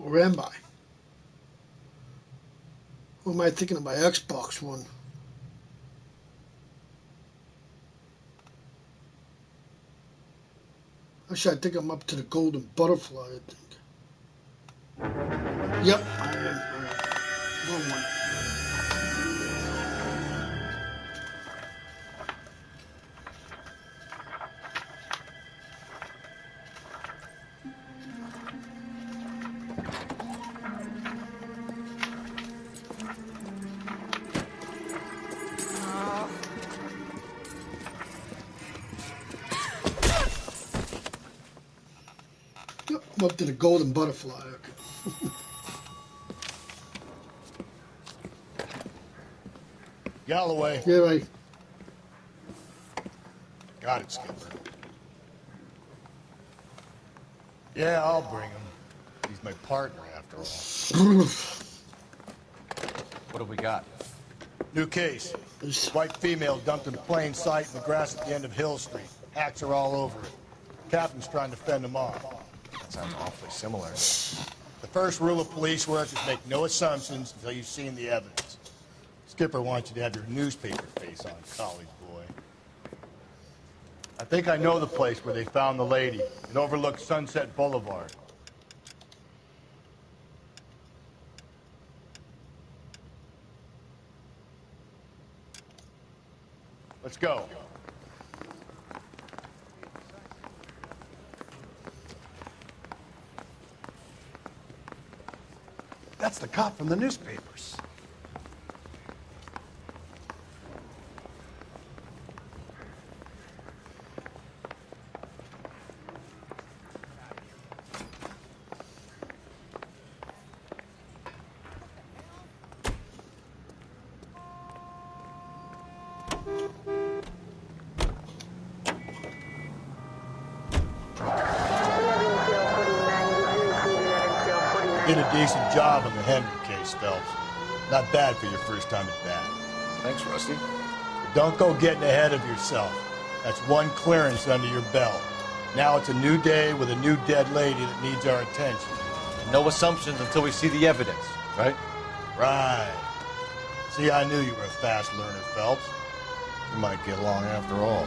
Or am I? Or am I thinking of my Xbox One? Actually, I think I'm up to the golden butterfly, I think. Yep, I am. Wrong one. Yep, I'm up to the golden butterfly. Okay. Galloway. Yeah, right. Got it, Skipper. Yeah, I'll bring him. He's my partner, after all. What have we got? New case. White female dumped in plain sight in the grass at the end of Hill Street. Hacks are all over it. Captain's trying to fend them off. That sounds awfully similar. The first rule of police work is make no assumptions until you've seen the evidence. Skipper wants you to have your newspaper face on, college boy. I think I know the place where they found the lady. It overlooks Sunset Boulevard. Let's go. That's the cop from the newspapers. Did a decent job on the Henry case, Phelps. Not bad for your first time at bat. Thanks, Rusty. But don't go getting ahead of yourself. That's one clearance under your belt. Now it's a new day with a new dead lady that needs our attention. No assumptions until we see the evidence, right? Right. See, I knew you were a fast learner, Phelps. You might get along after all.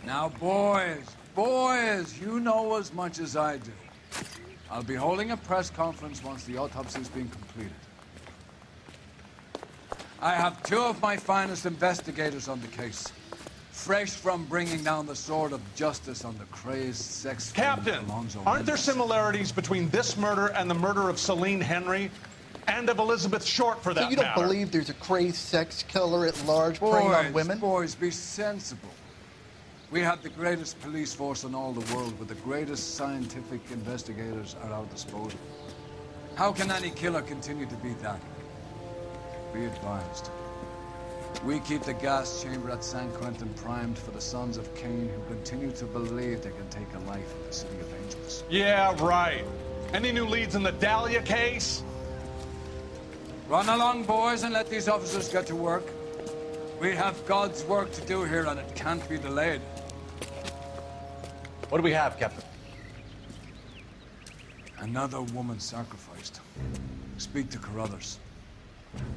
Now, boys, you know as much as I do. I'll be holding a press conference once the autopsy's been completed. I have two of my finest investigators on the case, fresh from bringing down the sword of justice on the crazed sex... Captain, aren't there similarities between this murder and the murder of Celine Henry and of Elizabeth Short, for that matter? So you don't believe there's a crazed sex killer at large preying on women? Boys, be sensible. We have the greatest police force in all the world, with the greatest scientific investigators at our disposal. How can any killer continue to be that? Be advised. We keep the gas chamber at San Quentin primed for the sons of Cain who continue to believe they can take a life in the City of Angels. Yeah, right. Any new leads in the Dahlia case? Run along, boys, and let these officers get to work. We have God's work to do here, and it can't be delayed. What do we have, Captain? Another woman sacrificed. Speak to Carruthers.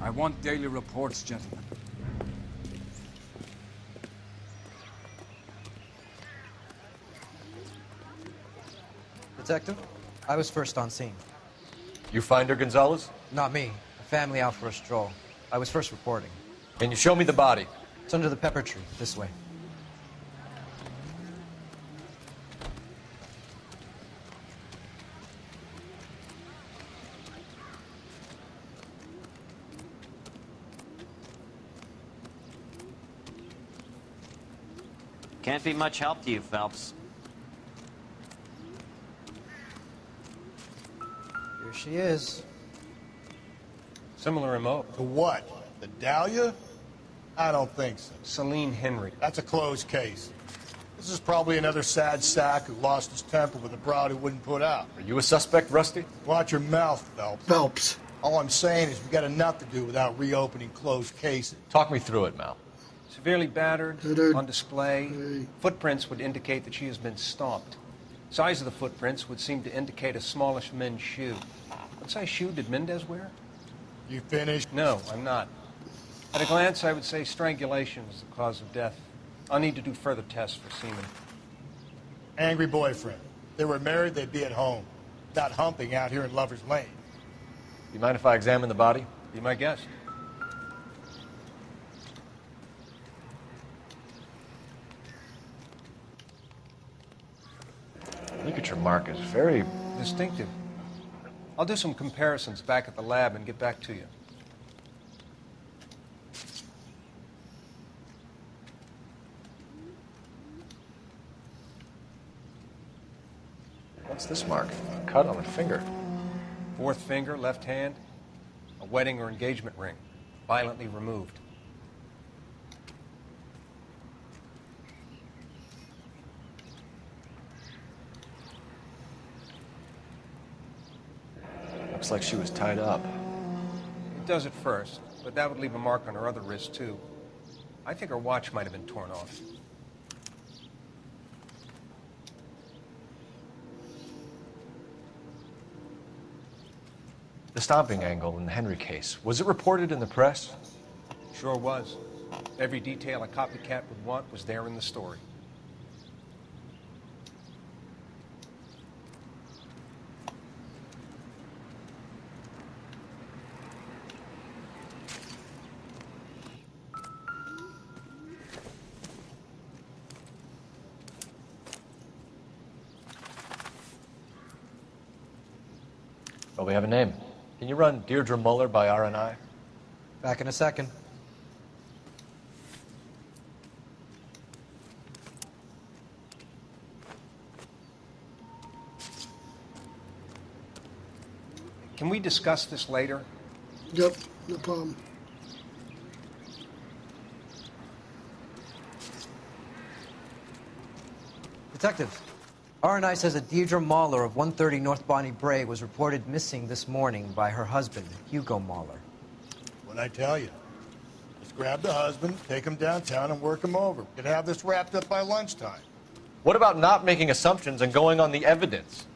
I want daily reports, gentlemen. Detective, I was first on scene. You find her, Gonzalez? Not me. A family out for a stroll. I was first reporting. Can you show me the body? It's under the pepper tree, this way. Can't be much help to you, Phelps. She is. Similar MO. To what? The Dahlia? I don't think so. Celine Henry. That's a closed case. This is probably another sad sack who lost his temper with a broad who wouldn't put out. Are you a suspect, Rusty? Watch your mouth, Phelps. Phelps. All I'm saying is we got enough to do without reopening closed cases. Talk me through it, Mal. Severely battered, Battered. on display. Hey. Footprints would indicate that she has been stomped. Size of the footprints would seem to indicate a smallish men's shoe. What size shoe did Mendez wear? You finished? No, I'm not. At a glance, I would say strangulation was the cause of death. I'll need to do further tests for semen. Angry boyfriend. If they were married, they'd be at home. Not humping out here in Lover's Lane. You mind if I examine the body? Be my guest. Look at your markers. Very... Distinctive. I'll do some comparisons back at the lab and get back to you. What's this mark? A cut on the finger. Fourth finger, left hand, a wedding or engagement ring, violently removed. Looks like she was tied up. It does at first, but that would leave a mark on her other wrist, too. I think her watch might have been torn off. The stomping angle in the Henry case, was it reported in the press? Sure was. Every detail a copycat would want was there in the story. Well, we have a name. Can you run Deirdre Muller by RNI? Back in a second. Can we discuss this later? Yep, no problem. Detectives, RNI says that Deirdre Mahler of 130 North Bonnie Bray was reported missing this morning by her husband, Hugo Mahler. What'd I tell you? Just grab the husband, take him downtown, and work him over. We could have this wrapped up by lunchtime. What about not making assumptions and going on the evidence?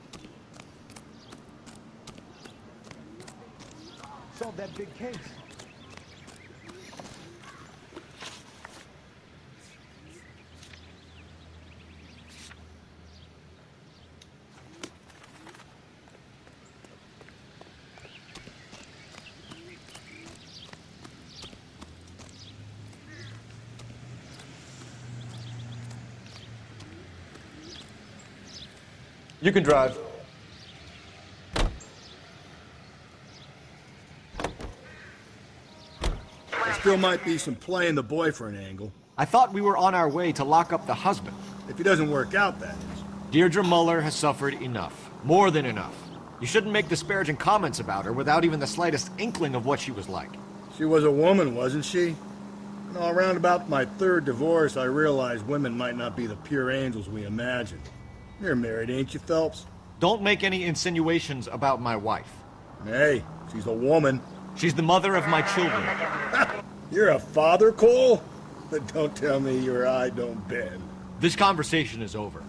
Solve that big case. You can drive. Still might be some play in the boyfriend angle. I thought we were on our way to lock up the husband. If he doesn't work out, that is. Deirdre Muller has suffered enough. More than enough. You shouldn't make disparaging comments about her without even the slightest inkling of what she was like. She was a woman, wasn't she? No, around about my third divorce, I realized women might not be the pure angels we imagined. You're married, ain't you, Phelps? Don't make any insinuations about my wife. Hey, she's a woman. She's the mother of my children. You're a father, Cole? But don't tell me your eye don't bend. This conversation is over.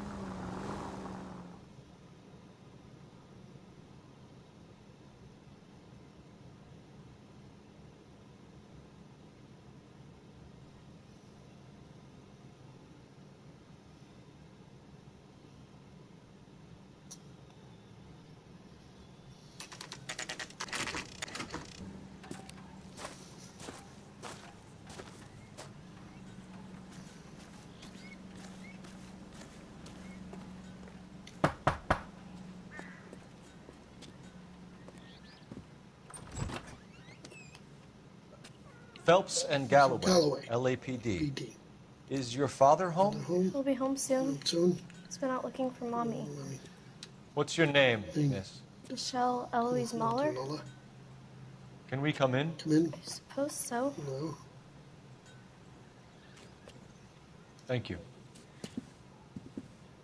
Phelps and Galloway. Galloway. LAPD. PD. Is your father home? Home He'll be home soon. soon. He's been out looking for Mommy. What's your name, Amy. miss? Michelle Eloise Mahler? Can we come in? Come in. I suppose so. No. Thank you.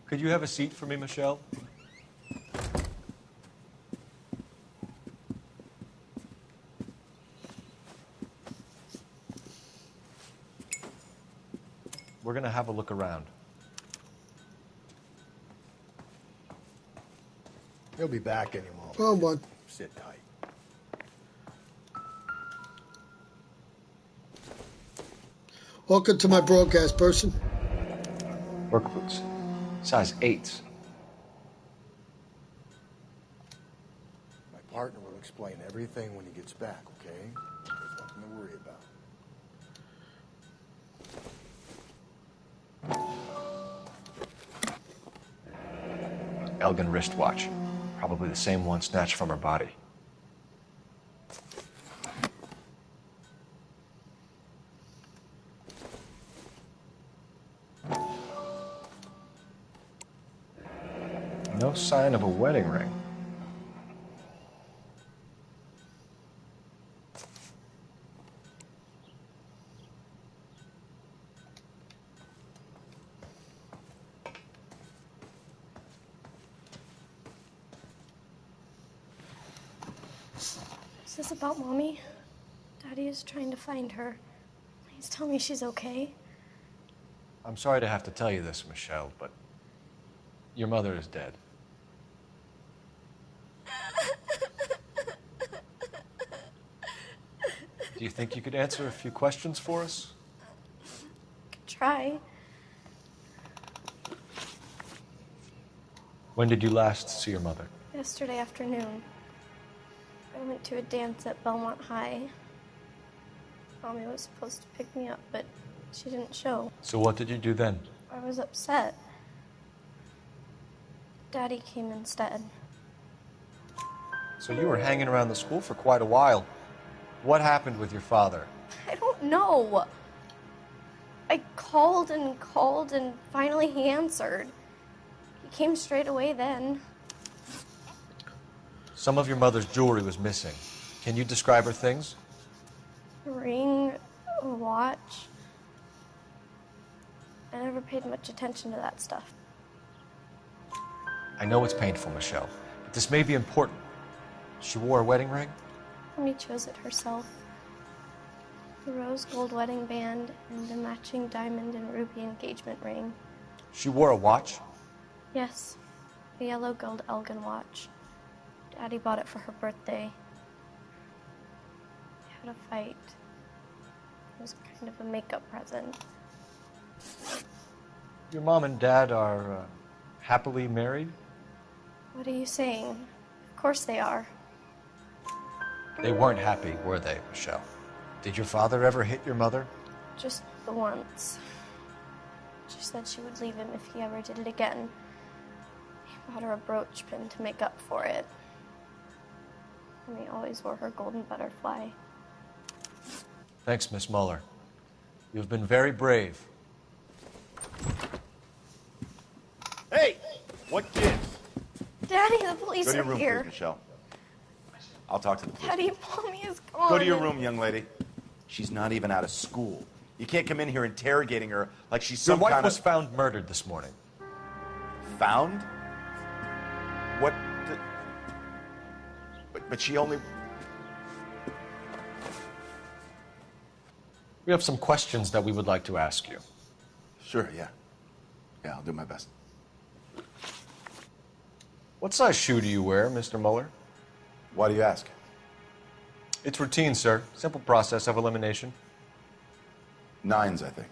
Could you have a seat for me, Michelle? We're going to have a look around. He'll be back any moment. Oh, what? Sit tight. Welcome to my broadcast, person. Work boots. Size 8s. My partner will explain everything when he gets back, okay? There's nothing to worry about. Elgin wristwatch. Probably the same one snatched from her body. No sign of a wedding ring. Is this about Mommy? Daddy is trying to find her. Please tell me she's okay. I'm sorry to have to tell you this, Michelle, but your mother is dead. Do you think you could answer a few questions for us? Could try. When did you last see your mother? Yesterday afternoon. I went to a dance at Belmont High. Mommy was supposed to pick me up, but she didn't show. So what did you do then? I was upset. Daddy came instead. So you were hanging around the school for quite a while. What happened with your father? I don't know. I called and finally he answered. He came straight away then. Some of your mother's jewelry was missing. Can you describe her things? A ring, a watch. I never paid much attention to that stuff. I know it's painful, Michelle, but this may be important. She wore a wedding ring? Mommy chose it herself. A rose gold wedding band and a matching diamond and ruby engagement ring. She wore a watch? Yes, a yellow gold Elgin watch. Daddy bought it for her birthday. They had a fight. It was kind of a makeup present. Your mom and dad are happily married? What are you saying? Of course they are. They weren't happy, were they, Michelle? Did your father ever hit your mother? Just the once. She said she would leave him if he ever did it again. He bought her a brooch pin to make up for it. And he always wore her golden butterfly. Thanks, Miss Muller. You've been very brave. Hey! What gives? Daddy, the police Go to your are room, here. please, Michelle. I'll talk to the police. Daddy, Mommy is gone. Go to your room, young lady. She's not even out of school. You can't come in here interrogating her like she's Your some wife kind was of... found murdered this morning. Found? What the... But she only... We have some questions that we would like to ask you. Sure, yeah. Yeah, I'll do my best. What size shoe do you wear, Mr. Muller? Why do you ask? It's routine, sir. Simple process of elimination. 9s, I think.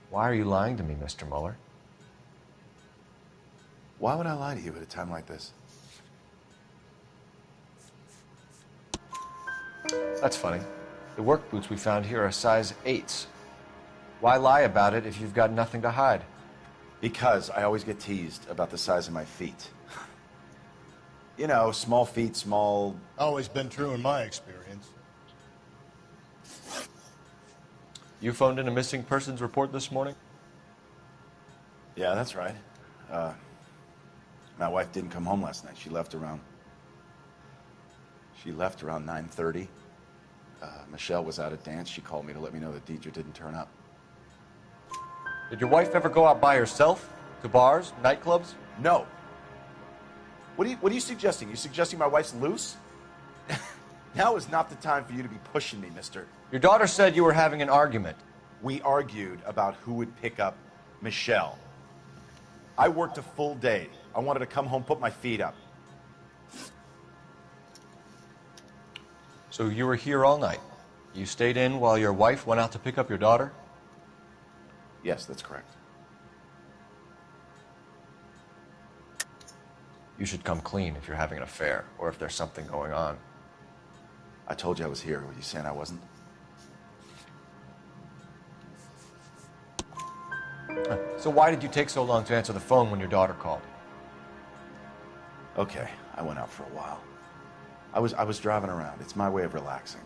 Why are you lying to me, Mr. Muller? Why would I lie to you at a time like this? That's funny. The work boots we found here are size 8s. Why lie about it if you've got nothing to hide? Because I always get teased about the size of my feet. You know, small feet, small... Always been true in my experience. You phoned in a missing persons report this morning? Yeah, that's right. My wife didn't come home last night. She left around 9:30. Michelle was out at dance. She called me to let me know that Deidre didn't turn up. Did your wife ever go out by herself? To bars, nightclubs? No. What are you suggesting? You suggesting my wife's loose? Now is not the time for you to be pushing me, mister. Your daughter said you were having an argument. We argued about who would pick up Michelle. I worked a full day. I wanted to come home, put my feet up. So you were here all night. You stayed in while your wife went out to pick up your daughter? Yes, that's correct. You should come clean if you're having an affair, or if there's something going on. I told you I was here. Were you saying I wasn't? So why did you take so long to answer the phone when your daughter called? Okay, I went out for a while. I was driving around. It's my way of relaxing.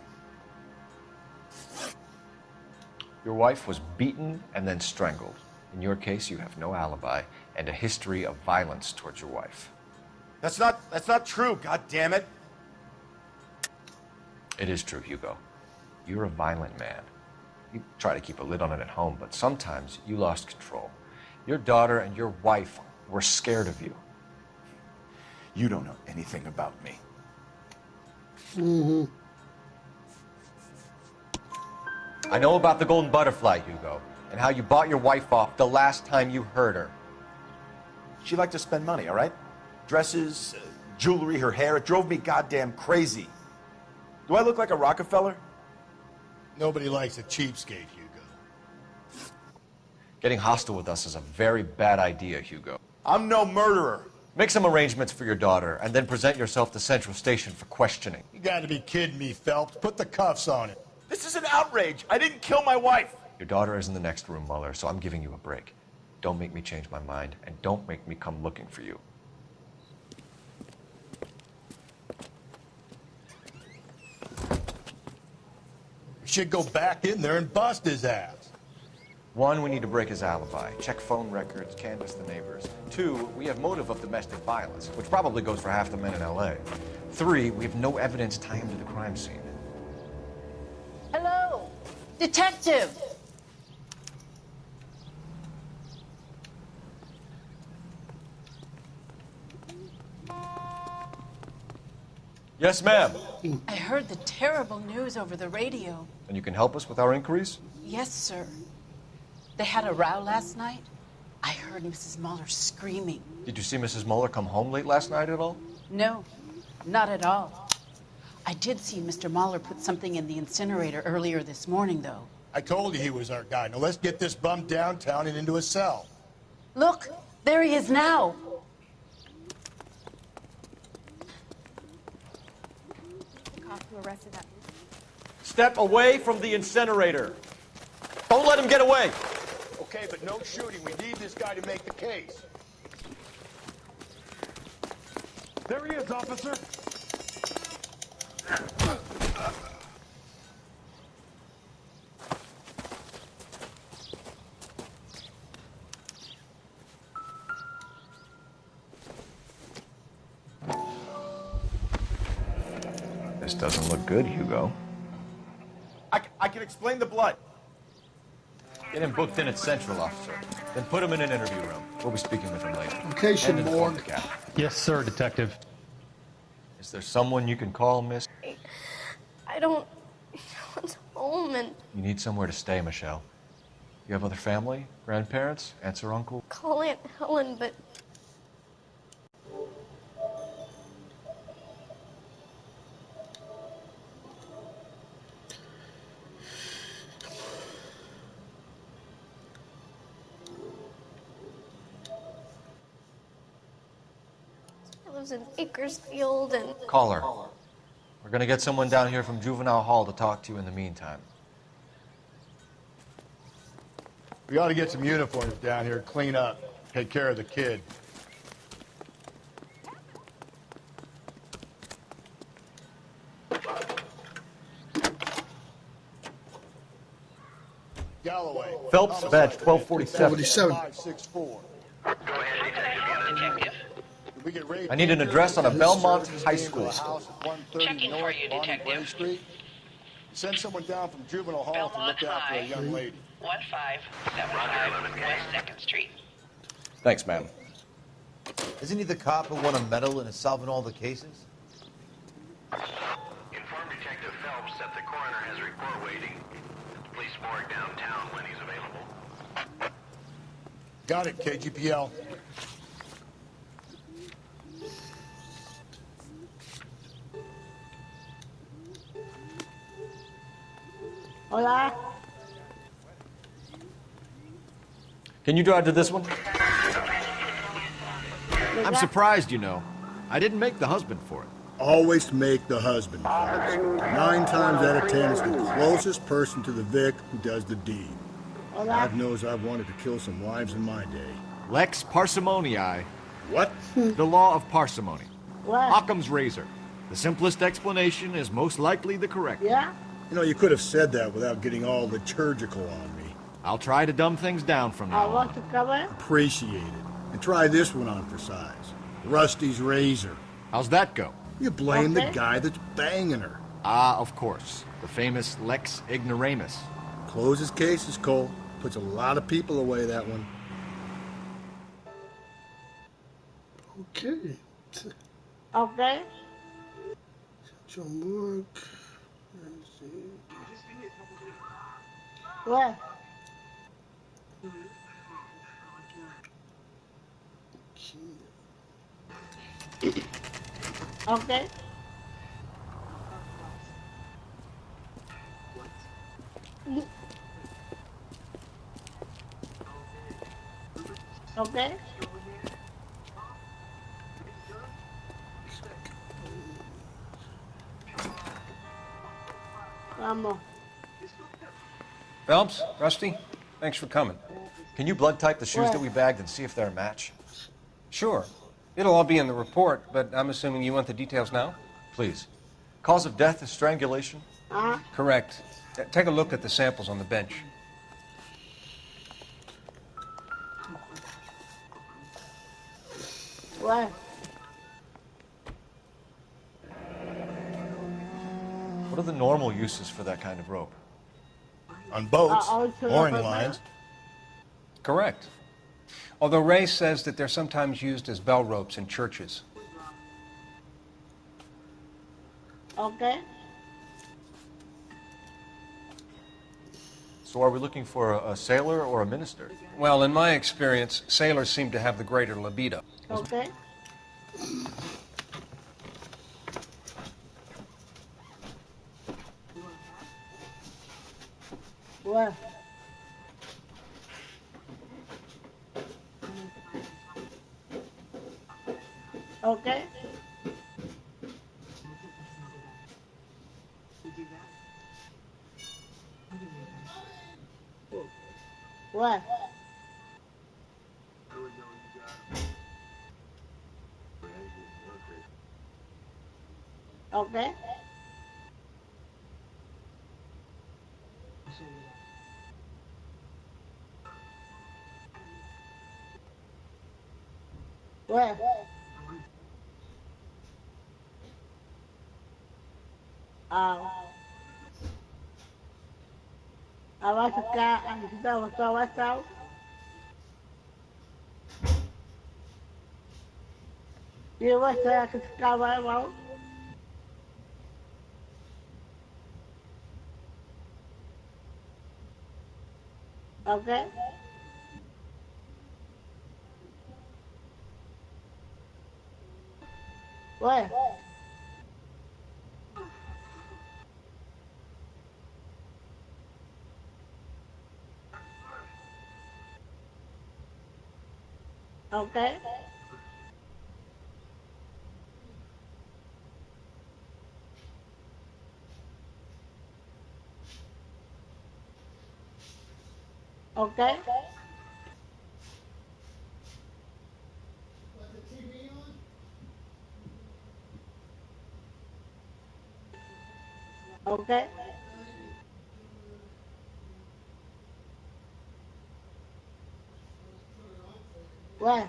Your wife was beaten and then strangled. In your case, you have no alibi and a history of violence towards your wife. That's not true, God damn it. It is true, Hugo. You're a violent man. You try to keep a lid on it at home, but sometimes you lost control. Your daughter and your wife were scared of you. You don't know anything about me. Mm-hmm. I know about the golden butterfly, Hugo, and how you bought your wife off the last time you heard her. She liked to spend money, all right? Dresses, jewelry, her hair. It drove me goddamn crazy. Do I look like a Rockefeller? Nobody likes a cheapskate, Hugo. Getting hostile with us is a very bad idea, Hugo. I'm no murderer. Make some arrangements for your daughter, and then present yourself to Central Station for questioning. You gotta be kidding me, Phelps. Put the cuffs on it. This is an outrage. I didn't kill my wife. Your daughter is in the next room, Mueller, so I'm giving you a break. Don't make me change my mind, and don't make me come looking for you. You should go back in there and bust his ass. 1, we need to break his alibi. Check phone records, canvass the neighbors. 2, we have motive of domestic violence, which probably goes for half the men in L.A. 3, we have no evidence tying him to the crime scene. Hello, detective. Yes, ma'am. I heard the terrible news over the radio. And you can help us with our inquiries? Yes, sir. They had a row last night. I heard Mrs. Mueller screaming. Did you see Mrs. Mueller come home late last night at all? No, not at all. I did see Mr. Mueller put something in the incinerator earlier this morning, though. I told you he was our guy. Now let's get this bum downtown and into a cell. Look, there he is now. The cop who arrested that. Step away from the incinerator. Don't let him get away. Okay, but no shooting. We need this guy to make the case. There he is, officer. This doesn't look good, Hugo. I can explain the blood. Get him booked in at Central, officer. Then put him in an interview room. We'll be speaking with him later. Location Hand inform morgue. the captain. Yes, sir, detective. Is there someone you can call, miss? I don't. No one's home, and You need somewhere to stay, Michelle. You have other family? Grandparents? Aunts or uncle? call Aunt Helen, but I lives in Bakersfield, and Call her. We're gonna get someone down here from Juvenile Hall to talk to you in the meantime. We ought to get some uniforms down here, clean up, take care of the kid. Galloway. Phelps, badge 1247. 47. 564. Go ahead, detective. We get Ray I need an Baker, address on a who's Belmont serving High into School. a house at 130 Checking for North you, Bonnie Detective. Bray Street. Send someone down from Juvenile Hall Belmont to look out for a High. young lady. 1575 West 2nd Street. Thanks, ma'am. Isn't he the cop who won a medal and is solving all the cases? Inform Detective Phelps that the coroner has a report waiting at the police morgue downtown when he's available. Got it, KGPL. Hola. Can you drive to this one? I'm surprised, you know. I didn't make the husband for it. Always make the husband. 9 times out of 10, it's the closest person to the Vic who does the deed. God knows I've wanted to kill some wives in my day. Lex parsimoniae. What? The law of parsimony. What? Occam's razor. The simplest explanation is most likely the correct. Yeah? You know, you could have said that without getting all liturgical on me. I'll try to dumb things down from now I want on. to cover. Appreciate it. And try this one on for size. Rusty's razor. How's that go? You blame the Okay. guy that's banging her. Ah, of course. The famous Lex ignoramus. Closes cases, Cole. Puts a lot of people away, that one. Okay. Okay. John Morg. Where? Okay. Okay. Vamos. Phelps, Rusty, thanks for coming. Can you blood type the shoes that we bagged and see if they're a match? Sure. It'll all be in the report, but I'm assuming you want the details now? Please. Cause of death is strangulation? Correct. Take a look at the samples on the bench. Where? What are the normal uses for that kind of rope? On boats, also mooring on lines. Correct. Although Ray says that they're sometimes used as bell ropes in churches. Okay. So are we looking for a sailor or a minister? Well, in my experience, sailors seem to have the greater libido. Okay. Where? Okay. Where? Okay. Where? Vas acá a visitar vuestro WhatsApp. Y vas a que se acaba, vamos. Okay. Where? Okay. Okay. Okay. Where?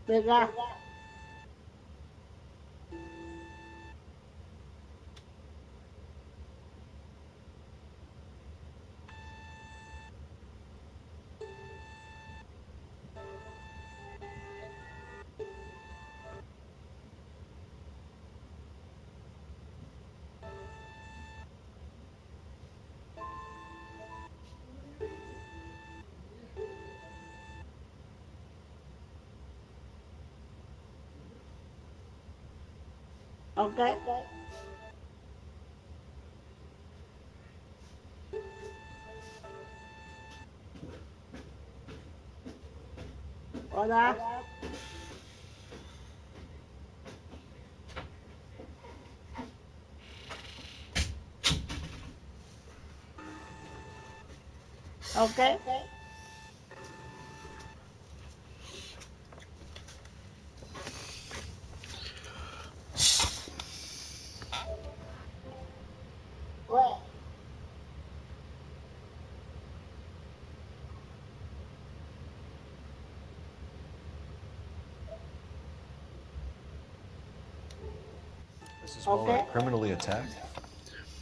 Venga. Okay. Hola. Okay. What? Mrs. Muller criminally attacked?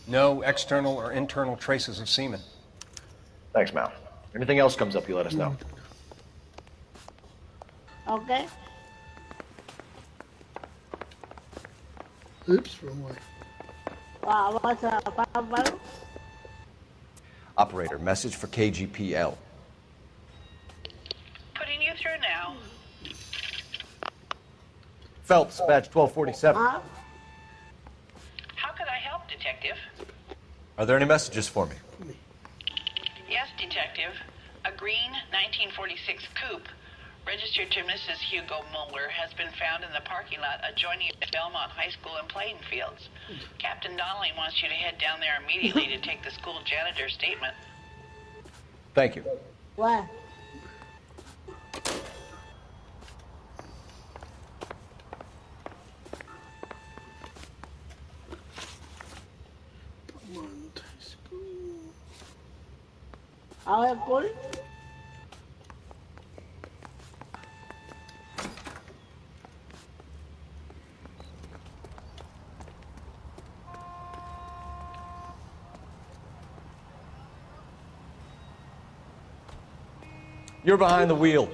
No external or internal traces of semen. Thanks, Mal. Anything else comes up, you let us know. Okay. Oops, wrong way. What's up? Operator, message for KGPL. Putting you through now. Phelps, badge 1247. How could I help, Detective? Are there any messages for me? Yes, Detective. A green 1946 coupe registered to Mrs. Hugo Muller has been found in the parking lot adjoining Belmont High School in Plainfields. Captain Donnelly wants you to head down there immediately to take the school janitor's statement. Thank you. What? A ver, cool. You're behind the wheel.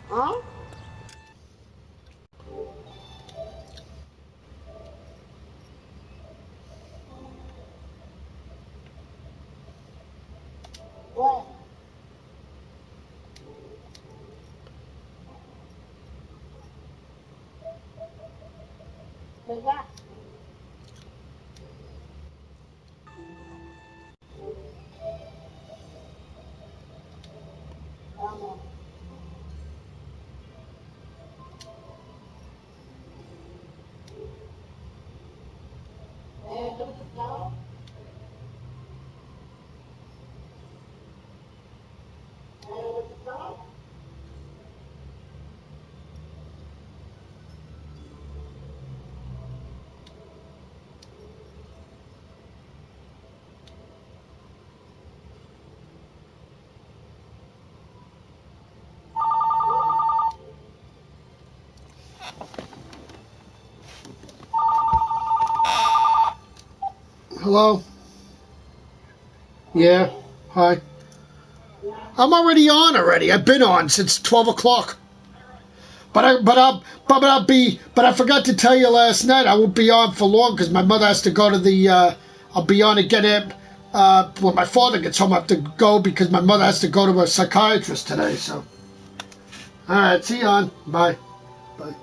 Huh? What? Venga. Vamos. ¿No? Hello? Yeah. Hi. I'm already on already. I've been on since 12 o'clock. But I forgot to tell you last night I won't be on for long because my mother has to go to the I'll be on again when my father gets home. I have to go because my mother has to go to a psychiatrist today, so. Alright, see you on. Bye. Bye.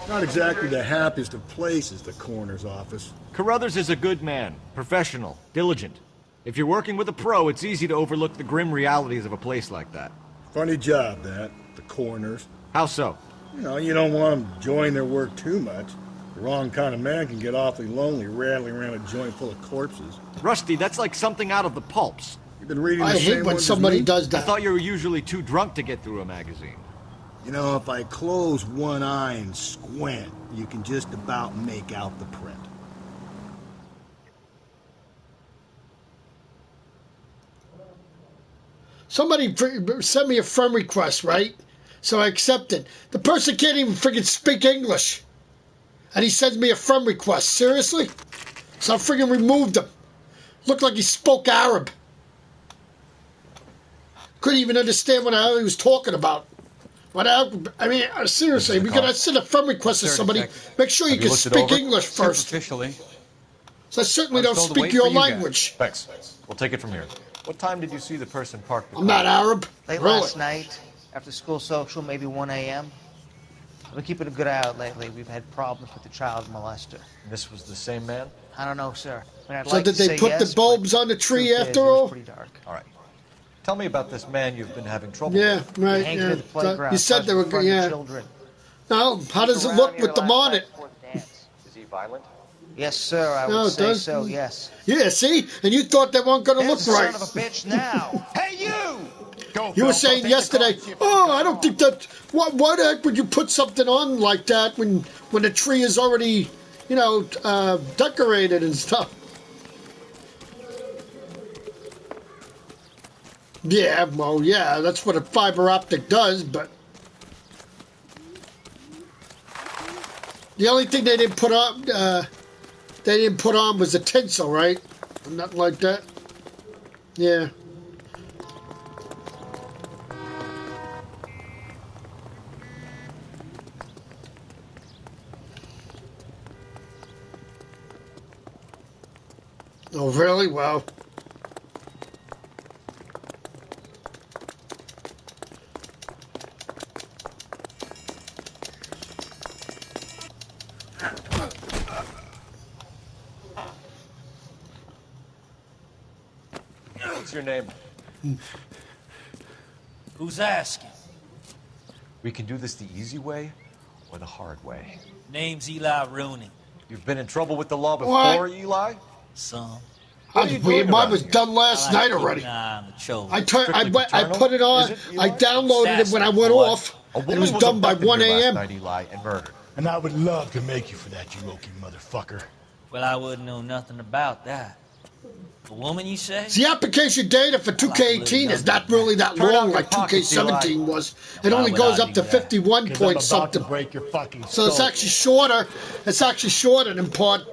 Not exactly the happiest of places, the coroner's office. Carruthers is a good man, professional, diligent. If you're working with a pro, it's easy to overlook the grim realities of a place like that. Funny job, that. The coroner's. How so? You know, you don't want them enjoying their work too much. The wrong kind of man can get awfully lonely rattling around a joint full of corpses. Rusty, that's like something out of the pulps. You've been reading the I same hate when ones as somebody me? does that. I thought you were usually too drunk to get through a magazine. You know, if I close one eye and squint, you can just about make out the print. Somebody sent me a friend request, right? So I accepted. The person can't even friggin' speak English. And he sends me a friend request. Seriously? So I friggin' removed him. Looked like he spoke Arab. Couldn't even understand what the hell he was talking about. I mean, seriously, if you're going to send a friend request to somebody, make sure you can speak English first. Superficially. So I certainly don't speak your language. Thanks. We'll take it from here. What time did you see the person parked the car? I'm not Arab. Late Really. last night, after school social, maybe 1 a.m. I've been keeping a good eye out lately. We've had problems with the child molester. This was the same man? I don't know, sir. I mean, I'd So like did to they say put yes, the bulbs on the tree truth is, after it was all? pretty dark. All right. Tell me about this man you've been having trouble Yeah, with. right. Hangs Yeah. near the playground, You said they tries were to befriend the yeah. children. Now, how does it look with them on it? Is he violent? Yes, sir, I No, would it say does. so, yes. Yeah, see? And you thought they weren't going to look There's the right. son of a bitch now. Hey, you! Go, You were Phil. saying Go take the yesterday, car. oh, I don't think that. Why the heck would you put something on like that when the tree is already, you know, decorated and stuff? Yeah, well, yeah, that's what a fiber optic does, but the only thing they didn't put on, was the tinsel, right? Nothing like that. Yeah. Oh, really? Wow. What's your name? Who's asking? We can do this the easy way or the hard way. Name's Eli Rooney. You've been in trouble with the law before, What? Eli? Some. What are you doing Mine around was here? done last night already. I put it on. I downloaded it when I went off. A And woman it was done by abducted 1 here last a.m. night, Eli, and murdered. And I would love to make you for that, you Okie motherfucker. Well, I wouldn't know nothing about that. A woman, you say? The application data for 2K18 is not really that Turn out long your like pockets, 2K17 Eli. was. It Why only would goes I up do to that? 51 'Cause I'm point about something. to break your fucking So it's skull. actually shorter. It's actually shorter than part,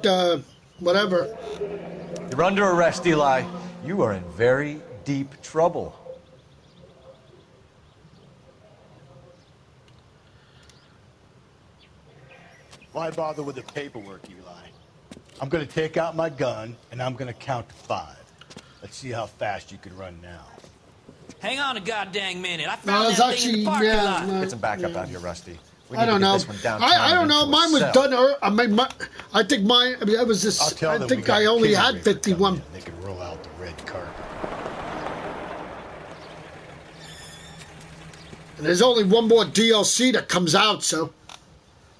whatever. You're under arrest, Eli. You are in very deep trouble. Why bother with the paperwork, Eli? I'm going to take out my gun, and I'm going to count to 5. Let's see how fast you can run now. Hang on a goddamn minute. I No, found it's that thing in actually, the parking yeah, lot. no. Get some backup out here, Rusty. We I need to don't get know. this one downtown I don't and know. into a Mine was cell. done. I mean, I think mine. I mean, it was I'll this. tell I them we think got I a only king had raper 51. coming in. They can roll out the red carpet. And there's only one more DLC that comes out, so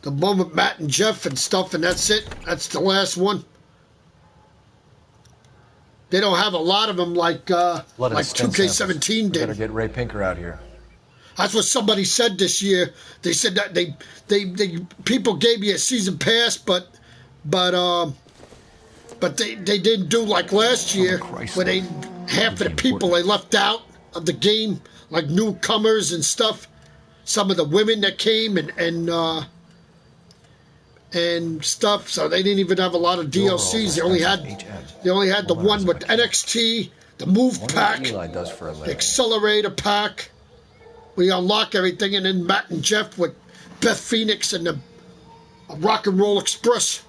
the one with Matt and Jeff and stuff, and that's it. That's the last one. They don't have a lot of them like Let us 2K17 samples. We better did. get Ray Pinker out here. That's what somebody said this year. They said that they people gave me a season pass, but they didn't do like last year where they half of the people they left out of the game, like newcomers and stuff. Some of the women that came and stuff, so they didn't even have a lot of DLCs. They only had the one with NXT, the Move Pack, Eli does for a the living. Accelerator Pack. We unlock everything, and then Matt and Jeff with Beth Phoenix and the Rock and Roll Express.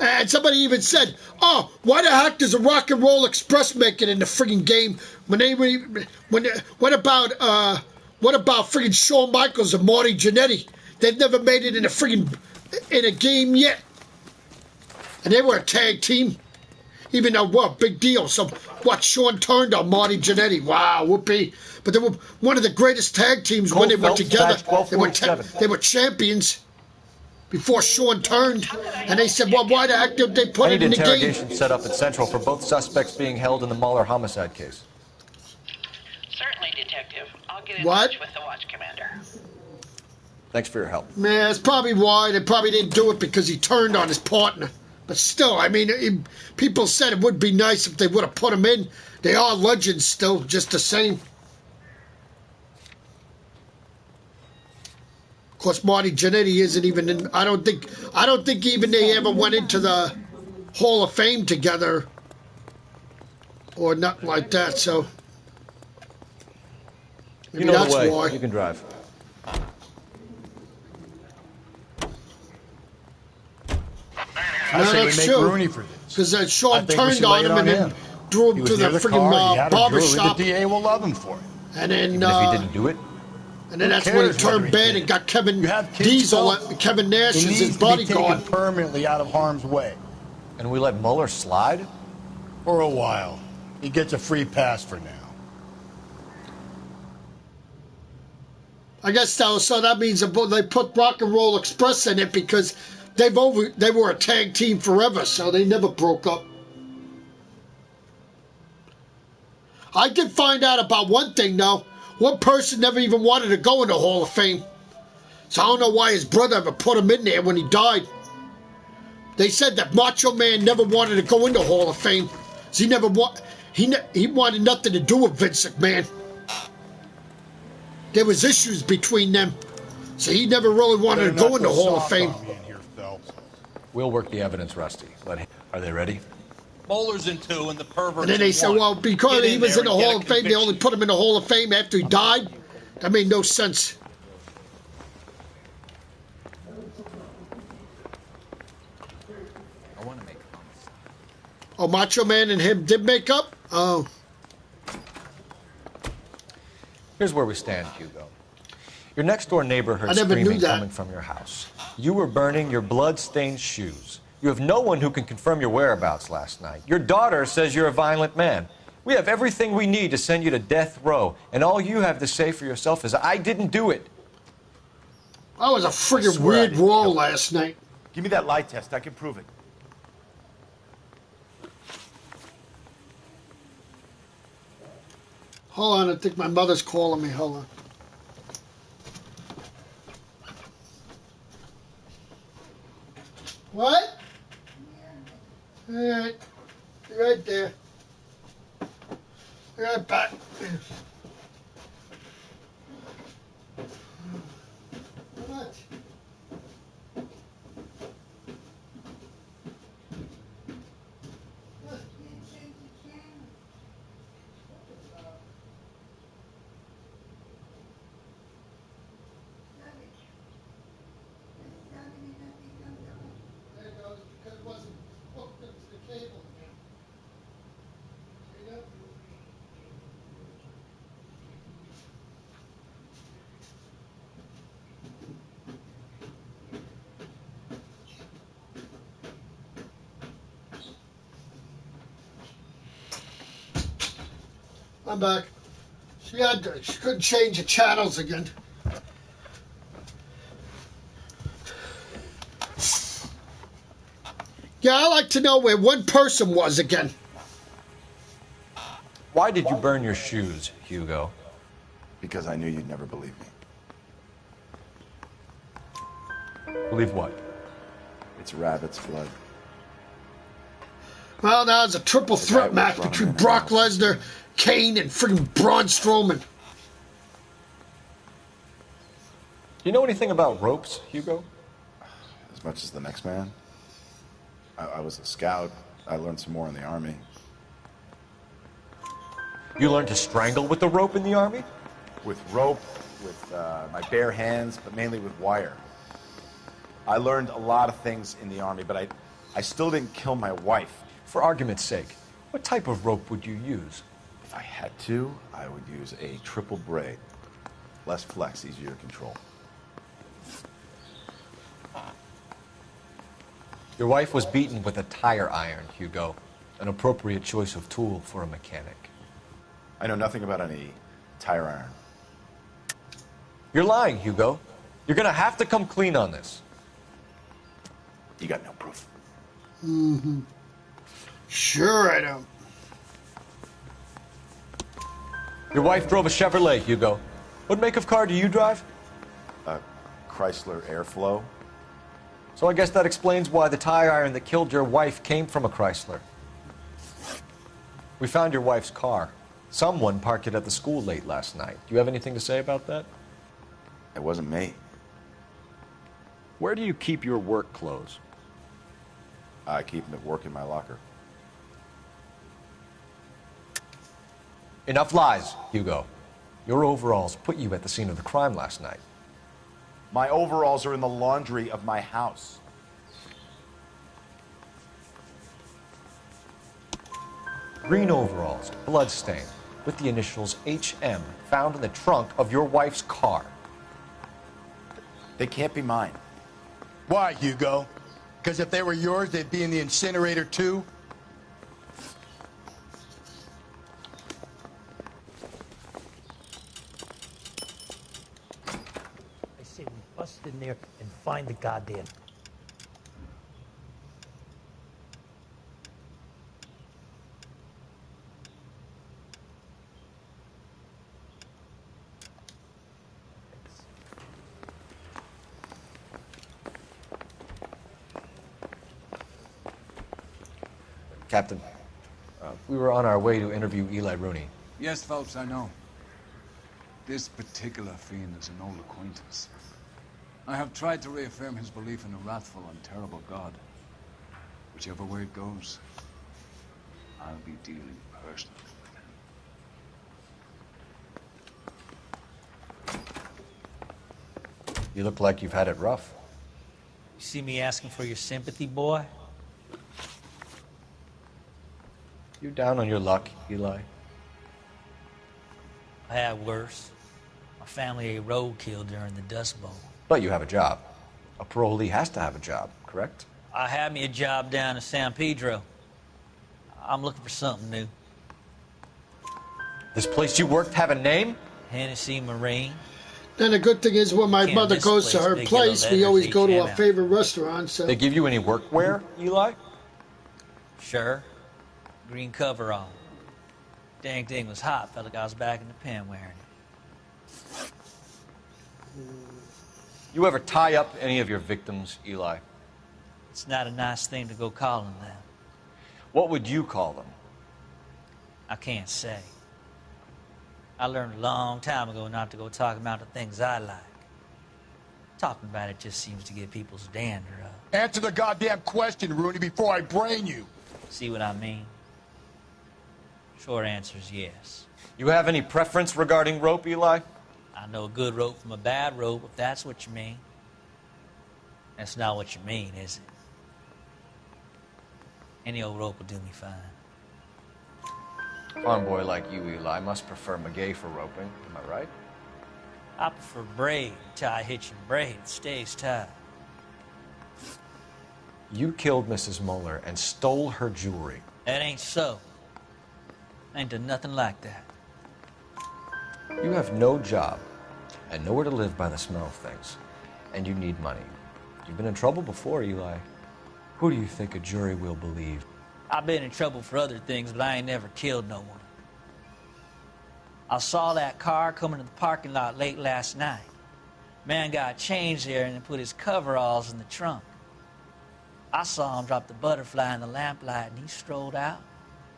And somebody even said, "Oh, why the heck does a Rock and Roll Express make it in the friggin' game what about friggin' Shawn Michaels and Marty Jannetty? They've never made it in a game yet, and they were a tag team, even though what big deal. So what? Shawn turned on Marty Jannetty. Wow, whoopee! But they were one of the greatest tag teams when they were together. They were champions." Before Shawn turned, and they said, well, why the heck did they put it in the game? I need interrogation set up at Central for both suspects being held in the Mahler homicide case. Certainly, Detective. I'll get in What? touch with the watch commander. Thanks for your help. Man, that's probably why. They probably didn't do it because he turned on his partner. But still, I mean, people said it would be nice if they would have put him in. They are legends still, just the same. Of course, Marty Jannetty isn't even in. I don't think even they ever went into the Hall of Fame together, or nothing like that. So maybe you know that's the way. why. You can drive. I say that's we make true. Rooney for this. Because Shawn I think we turned should on lay it him and then drew him He to was the near freaking car, he had a barber jewelry. shop. The DA will love him for it. And then, Even if he didn't do it? And then Who that's when he cares whether turned he bad did and got Kevin You have kids, Diesel, Phil. Kevin Nash He as needs his to be taken bodyguard. permanently out of harm's way. And we let Mueller slide? For a while. He gets a free pass for now. I guess so that means they put Rock and Roll Express in it because they were a tag team forever, so they never broke up. I did find out about one thing, though. One person never even wanted to go in the Hall of Fame. So I don't know why his brother ever put him in there when he died. They said that Macho Man never wanted to go into Hall of Fame. So he wanted nothing to do with Vince McMahon. There was issues between them. So he never really wanted to go in the Hall of Fame. We'll work the evidence, Rusty. Are they ready? Bowlers in 2 and the perverts And then they in said, 1. well, because Get he was in there the and get Hall a of Fame, they only put him in the Hall of Fame after he died. That made no sense. I want to make Oh, Macho Man and him did make up? Oh. Here's where we stand, Hugo. Your next-door neighbor heard I never knew screaming that. coming from your house. You were burning your blood-stained shoes. You have no one who can confirm your whereabouts last night. Your daughter says you're a violent man. We have everything we need to send you to death row, and all you have to say for yourself is, I didn't do it. That was a friggin' weird roll last night. Give me that lie test. I can prove it. Hold on, I think my mother's calling me. Hold on. What? All right. Be right there. Be right back. How much? There it goes, because it wasn't hooked up to the cable again. See that? I'm back. She couldn't change the channels again. Yeah, I like to know where one person was again. Why did you burn your shoes, Hugo? Because I knew you'd never believe me. Believe what? It's rabbit's blood. Well, now it's a triple threat match between Brock Lesnar, Kane, and friggin' Braun Strowman. You know anything about ropes, Hugo? As much as the next man. I was a scout. I learned some more in the Army. You learned to strangle with the rope in the Army? With rope, with my bare hands, but mainly with wire. I learned a lot of things in the Army, but I still didn't kill my wife. For argument's sake, what type of rope would you use? If I had to, I would use a triple braid. Less flex, easier to control. Your wife was beaten with a tire iron, Hugo. An appropriate choice of tool for a mechanic. I know nothing about any tire iron. You're lying, Hugo. You're gonna have to come clean on this. You got no proof. Mm-hmm. Sure I don't. Your wife drove a Chevrolet, Hugo. What make of car do you drive? A Chrysler Airflow. So I guess that explains why the tire iron that killed your wife came from a Chrysler. We found your wife's car. Someone parked it at the school late last night. Do you have anything to say about that? It wasn't me. Where do you keep your work clothes? I keep them at work in my locker. Enough lies, Hugo. Your overalls put you at the scene of the crime last night. My overalls are in the laundry of my house. Green overalls, bloodstained, with the initials HM found in the trunk of your wife's car. They can't be mine. Why, Hugo? Because if they were yours, they'd be in the incinerator too? I say we bust in there and find the goddamn... Captain, we were on our way to interview Eli Rooney. Yes, Phelps, I know. This particular fiend is an old acquaintance. I have tried to reaffirm his belief in a wrathful and terrible God. Whichever way it goes, I'll be dealing personally with him. You look like you've had it rough. You see me asking for your sympathy, boy? You down on your luck, Eli? I had worse. My family ate roadkill during the Dust Bowl. But you have a job. A parolee has to have a job, correct? I had me a job down in San Pedro. I'm looking for something new. This place you worked have a name? Hennessy Marine. Then the good thing is when my Can't mother goes to misplace her big place, yellow we always letters go to our HML. favorite restaurant. So They give you any workwear, Eli? Sure. Green coverall. Dang thing was hot. Felt like I was back in the pen wearing it. You ever tie up any of your victims, Eli? It's not a nice thing to go calling them. What would you call them? I can't say. I learned a long time ago not to go talking about the things I like. Talking about it just seems to get people's dander up. Answer the goddamn question, Rooney, before I brain you. See what I mean? Short answer is yes. You have any preference regarding rope, Eli? I know a good rope from a bad rope, if that's what you mean. That's not what you mean, is it? Any old rope will do me fine. Farm boy like you, Eli, must prefer Magay for roping. Am I right? I prefer braid, tie, hitch, and braid. It stays tied. You killed Mrs. Muller and stole her jewelry. That ain't so. I ain't done nothing like that. You have no job and nowhere to live by the smell of things. And you need money. You've been in trouble before, Eli. Who do you think a jury will believe? I've been in trouble for other things, but I ain't never killed no one. I saw that car coming to the parking lot late last night. Man got changed there and then put his coveralls in the trunk. I saw him drop the butterfly in the lamplight and he strolled out,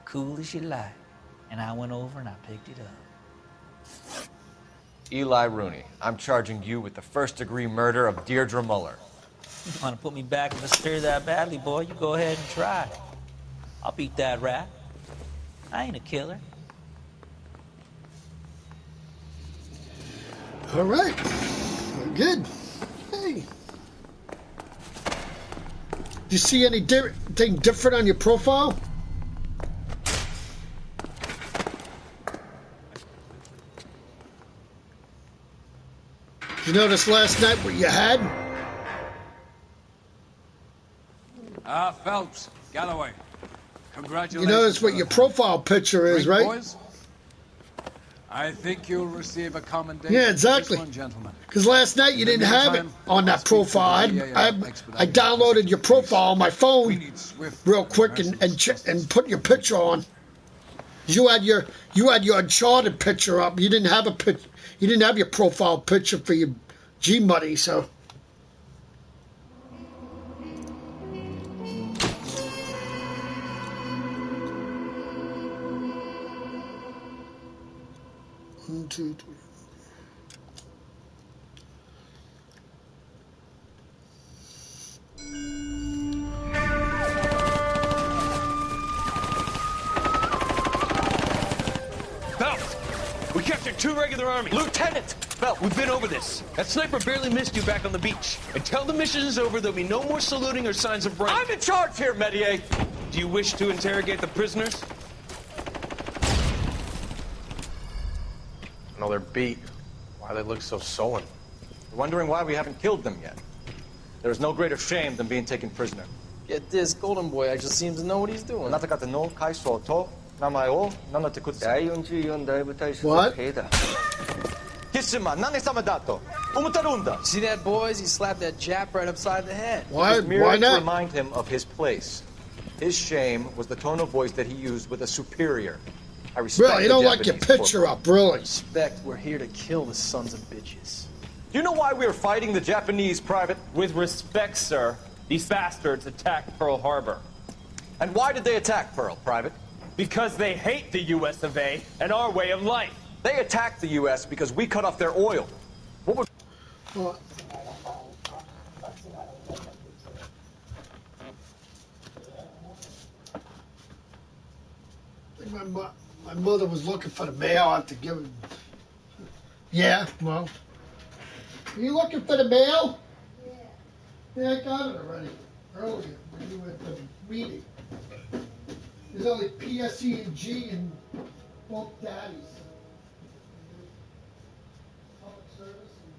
cool as you like. And I went over and I picked it up. Eli Rooney, I'm charging you with the first-degree murder of Deirdre Muller. You want to put me back in the stir that badly, boy? You go ahead and try. I'll beat that rap. I ain't a killer. all right, good. Hey, do you see any something different on your profile? Did you notice last night what you had? Phelps, Galloway. Congratulations. You notice what your profile picture is, right? Boys? I think you'll receive a commendation. Yeah, exactly. Because last night you didn't have it on that profile. I downloaded your profile on my phone real quick and put your picture on. You had your Uncharted picture up. You didn't have you didn't have your profile picture for your G Money, so. One, two, three. Phelps, we captured 2 regular army. Lieutenant! Phelps, we've been over this. That sniper barely missed you back on the beach. Until the mission is over, there'll be no more saluting or signs of rank. I'm in charge here, Medier. Do you wish to interrogate the prisoners? No, they're beat. Why they look so sullen? You're wondering why we haven't killed them yet. There is no greater shame than being taken prisoner. Get this, Golden Boy actually seems to know what he's doing. What? See that, boys? He slapped that Jap right upside the head. Why To not? remind him of his place. His shame was the tone of voice that he used with a superior. I respect Really, you don't like your picture up, really. Respect, we're here to kill the sons of bitches. Do you know why we are fighting the Japanese, Private? With respect, sir, these bastards attacked Pearl Harbor. And why did they attack Pearl, Private? Because they hate the U.S. of A. and our way of life. They attacked the U.S. because we cut off their oil. What was... Well, my mother was looking for the mail. I have to give him. Yeah, well. Are you looking for the mail? Yeah, I got it already. Earlier, when you were at the meeting. There's only PSE and G and both daddies. Public Service and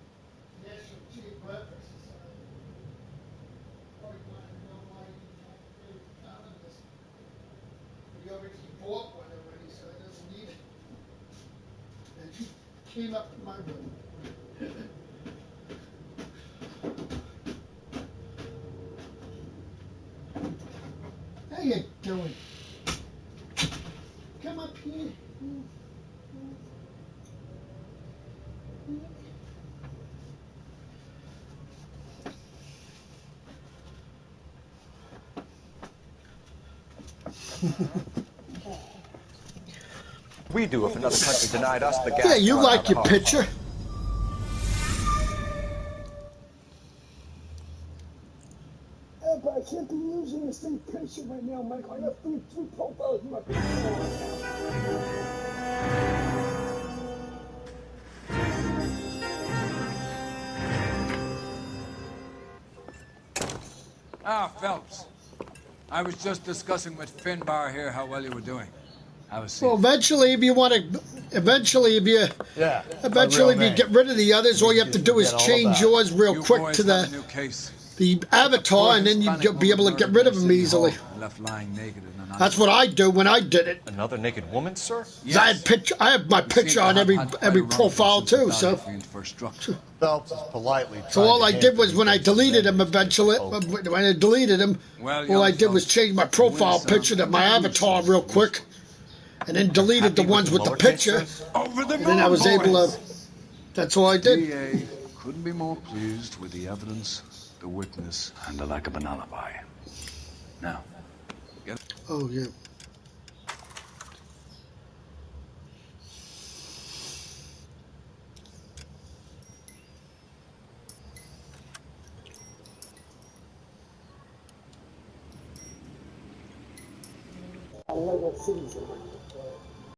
National Geographic Society. Probably want to know why you found this. He already bought one already, so he doesn't need it. And she came up to my room. How you doing? Come up here. We do if another country denied us the gas. Yeah, you to run like our your power picture. plant. But I can't be using the same picture right now, Michael. I have three profiles in my Phelps. I was just discussing with Finbar here how well you were doing. Well, eventually, if you want to, eventually, if you get rid of the others, all you have to do is change yours real quick to the avatar, and then you'll be able to get rid of them easily. That's what I do when I did it. Another naked woman, sir? Yes. I have my picture on every profile too. So. Phelps is politely. So all I did was when I deleted him eventually, when I deleted him, all I did was change my profile picture to my avatar real quick, and then deleted the ones with the picture, and then I was able to. That's all I did. DA couldn't be more pleased with the evidence, the witness, and the lack of an alibi. Now. Oh yeah. I love that city.